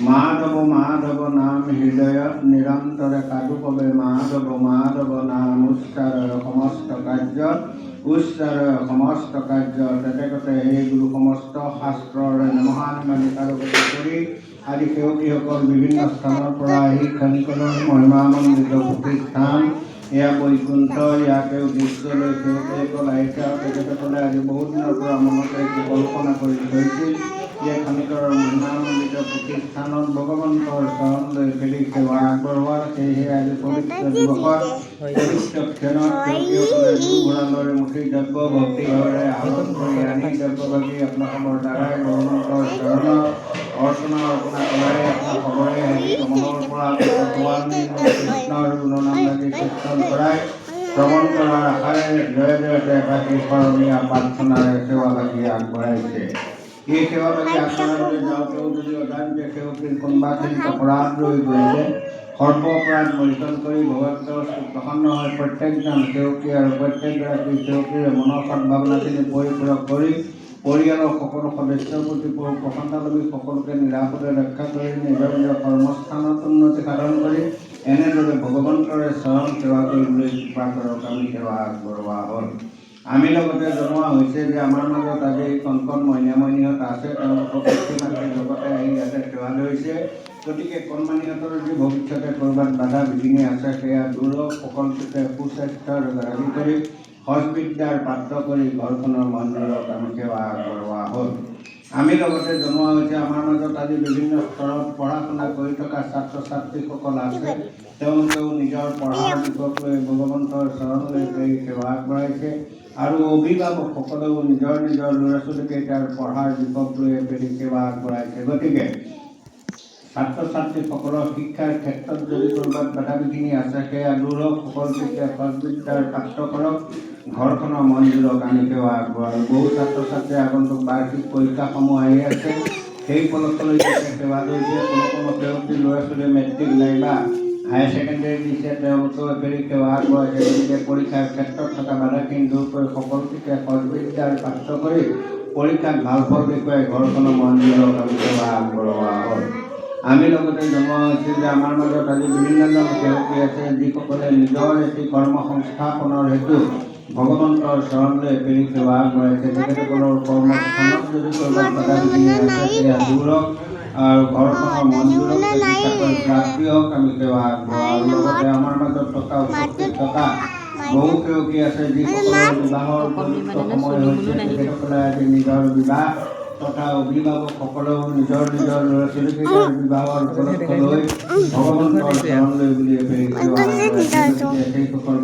माधव माधव नाम हृदय निरंतर कादुपवे माधव माधव नाम उच्चार समस्त कार्य উচ্চাৰে সমস্ত কাৰ্য তেতেকতে এইগুলো সমস্ত শাস্ত্ৰৰে মহানিমানিকাৰগতি কৰি আজি সেৱকীসকল বিভিন্ন স্থানৰ পৰা আহি খনিকলৰ মহিমামণ্ডিত প্ৰতিষ্ঠান এয়া বৈকুণ্ঠ ইয়াকে উদ্দেশ্যলৈ সেৱকীসকল আহিছে আৰু তেখেতসকলে আজি বহুত দিনৰ পৰা মনতে কল্পনা কৰি থৈছিল যে খনিকৰৰ মহিমামণ্ডিত প্ৰতিষ্ঠানত ভগৱন্তৰ চৰণলৈ ফেৰি সেৱা আগবঢ়োৱাৰ সেয়েহে আজি পবিত্ৰ দিৱসত পবিত্ৰ ক্ষণত সেৱকীসকলে দুঘোড়ালৰে মুঠি দ্ৰব্য ভক্তিভাৱেৰে আহৰণ কৰি আনি দ্ৰব্যভাগী আপোনালোকৰ দ্বাৰাই ভগৱন্তৰ চৰণত অৰ্চনা কৰাই আপোনাৰ খবৰে হেৰি মনৰ পৰা কৃষ্ণৰ গুণনাম লাগি কীৰ্তন কৰাই শ্ৰৱণ কৰাৰ আশাৰে জয় জয়তে একাশী স্মৰণীয় প্ৰাৰ্থনাৰে সেৱাভাগী আগবঢ়াইছে। এই সেৱাভাগী আগবঢ়াবলৈ যাওঁতেও যদি অজান্তে সেৱকীৰ কোনোবাখিনিত অপৰাধ ৰৈ গৈছে সৰ্বঅপৰাধ মৰিচন কৰি ভগৱন্তৰ প্ৰসন্ন হৈ প্ৰত্যেকজন সেৱকী আৰু প্ৰত্যেকগৰাকী সেৱকীৰে মনৰ সদ্ভাৱনাখিনি পৰিপূৰক কৰি পৰিয়ালৰ সকলো সদস্যৰ প্ৰতি প্ৰসন্নতালবী সকলোকে নিৰাপদে ৰক্ষা কৰি নিজৰ নিজৰ কৰ্মস্থানত উন্নতি সাধন কৰি এনেদৰে ভগৱন্তৰে চৰণ সেৱা কৰিবলৈ কৃপা কৰক আমি সেৱা আগবঢ়োৱা হ'ল। আমি লগতে জনোৱা হৈছে যে আমাৰ মাজত আজি কণ কণ মইনামণিহঁত আছে, তেওঁলোকৰ পিতৃ-মাতৃ লগতে আহি ইয়াতে সেৱা লৈছে। গতিকে কণমানিহঁতৰ যি ভৱিষ্যতে ক'ৰবাত বাধা বিঘিনি আছে সেয়া দূৰ সকলোকে সুস্বাস্থ্যৰ ৰাজি কৰি সৎবিদ্যাৰ পাত্ৰ কৰি ঘৰখনৰ মন্দিৰত আমি সেৱা আগবঢ়োৱা হ'ল। আমি লগতে জনোৱা হৈছে আমাৰ মাজত আজি বিভিন্ন স্তৰত পঢ়া শুনা কৰি থকা ছাত্ৰ ছাত্ৰীসকল আছে, তেওঁলোকেও নিজৰ পঢ়াৰ দিশক লৈ ভগৱন্তৰ চৰণলৈ গৈ সেৱা আগবঢ়াইছে আৰু অভিভাৱকসকলেও নিজৰ নিজৰ ল'ৰা ছোৱালীকেইটাৰ পঢ়াৰ দিশক লৈ পেলি সেৱা আগবঢ়াইছে। গতিকে ছাত্ৰ ছাত্ৰীসকলৰ শিক্ষাৰ ক্ষেত্ৰত যদি ক'ৰবাত বাধা বিঘিনি আছে সেয়া দূৰ সকলোকে সৎবিদ্যাৰ পাত্ৰ কৰক, ঘৰখনৰ মন্দিৰক আমি সেৱা আগবঢ়াওঁ। বহু ছাত্ৰ ছাত্ৰীয়ে আগন্তুক বাৰ্ষিক পৰীক্ষাসমূহ আহি আছে, সেই উপলক্ষলৈ সেৱা লৈছে। কোনো সেৱকী ল'ৰা ছোৱালীয়ে মেট্ৰিক নাইবা হায়াৰ ছেকেণ্ডেৰী দিছে, তেওঁলোকেও একেৰি সেৱা আগবঢ়াইছে। গতিকে পৰীক্ষাৰ ক্ষেত্ৰত থকা বাধাখিনি দূৰ কৰি সকলোকে সৎবিদ্যাৰ পাত্ৰ কৰি পৰীক্ষাত ভাল ফল দেখুৱাই ঘৰখনৰ মন্দিৰক আমি সেৱা আগবঢ়োৱা হ'ল। আমি লগতে জনোৱা হৈছিল যে আমাৰ মাজত আজি বিভিন্নজন সেৱকী আছে যিসকলে নিজৰ এটি কৰ্ম সংস্থাপনৰ হেতু ভগৱন্তৰ চৰণলৈ ফেৰি সেৱা আগবঢ়াইছে। তেখেতসকলৰ কৰ্মস্থানত যদি ক'ৰবাত বাধা বিঘিনি আছে সেয়া দূৰ হওক আৰু ঘৰখনৰ মন্দিৰক চাকৰি প্ৰাপ্তি হওক আমি সেৱা আগবঢ়াওঁ। আৰু লগতে আমাৰ মাজত থকা উপস্থিত থকা বহু সেৱকী আছে যিসকলৰ বিবাহৰ উপযুক্ত সময় হৈছে, তেখেতসকলে আজি নিজৰ বিবাহ তথা অভিভাৱকসকলেও নিজৰ নিজৰ ল'ৰা ছোৱালীকেইটাৰ বিবাহৰ উপলক্ষ লৈ ভগৱন্তৰ চৰণলৈ বুলি ফেৰি সেৱা আগবঢ়াইছে। সেইসকল